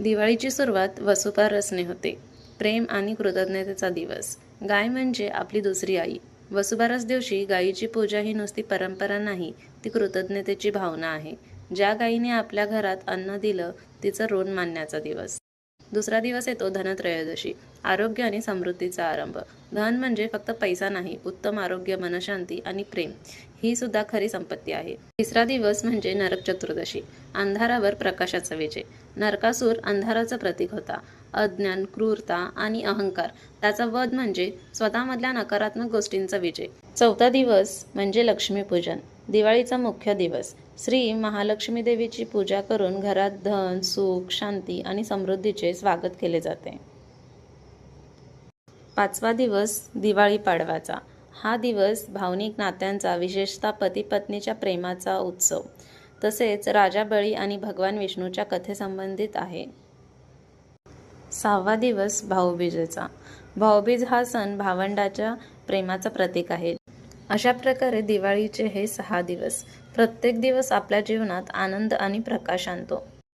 दिवाळीची सुरुवात वसुबारसने होते. प्रेम आणि कृतज्ञतेचा दिवस. गाय म्हणजे आपली दुसरी आई. वसुबारस दिवशी गायीची पूजा ही नुसती परंपरा नाही, ती कृतज्ञतेची भावना आहे. ज्या गायीने आपल्या घरात अन्न दिलं, तिचं ऋण मानण्याचा दिवस. दुसरा दिवस येतो धनत्रयोदशी. आरोग्य आणि समृद्धीचा आरंभ. धन म्हणजे फक्त पैसा नाही, उत्तम आरोग्य, मनशांती आणि प्रेम ही सुद्धा खरी संपत्ती आहे. तिसरा दिवस म्हणजे नरक चतुर्दशी. अंधारावर प्रकाशाचा विजय. नरकासूर अंधाराचं प्रतीक होता. अज्ञान, क्रूरता आणि अहंकार त्याचा वध म्हणजे स्वतःमधल्या नकारात्मक गोष्टींचा विजय. चौथा दिवस म्हणजे लक्ष्मीपूजन. दिवाळीचा मुख्य दिवस. श्री महालक्ष्मी देवीची पूजा करून घरात धन, सुख, शांती आणि समृद्धीचे स्वागत केले जाते. पाचवा दिवस दिवाळी पाडवाचा. हा दिवस भावनिक नात्यांचा, विशेषतः पती-पत्नीच्या प्रेमाचा उत्सव, तसेच राजा बळी आणि भगवान विष्णूच्या कथेसंबंधित आहे. सहावा दिवस भाऊबीजेचा. भाऊबीज हा सण भावंडाच्या प्रेमाचं प्रतीक आहे. अशा प्रकारे दिवाळीचे हे 6 दिवस. प्रत्येक दिवस आपल्या जीवनात आनंद आणि प्रकाश आणतो.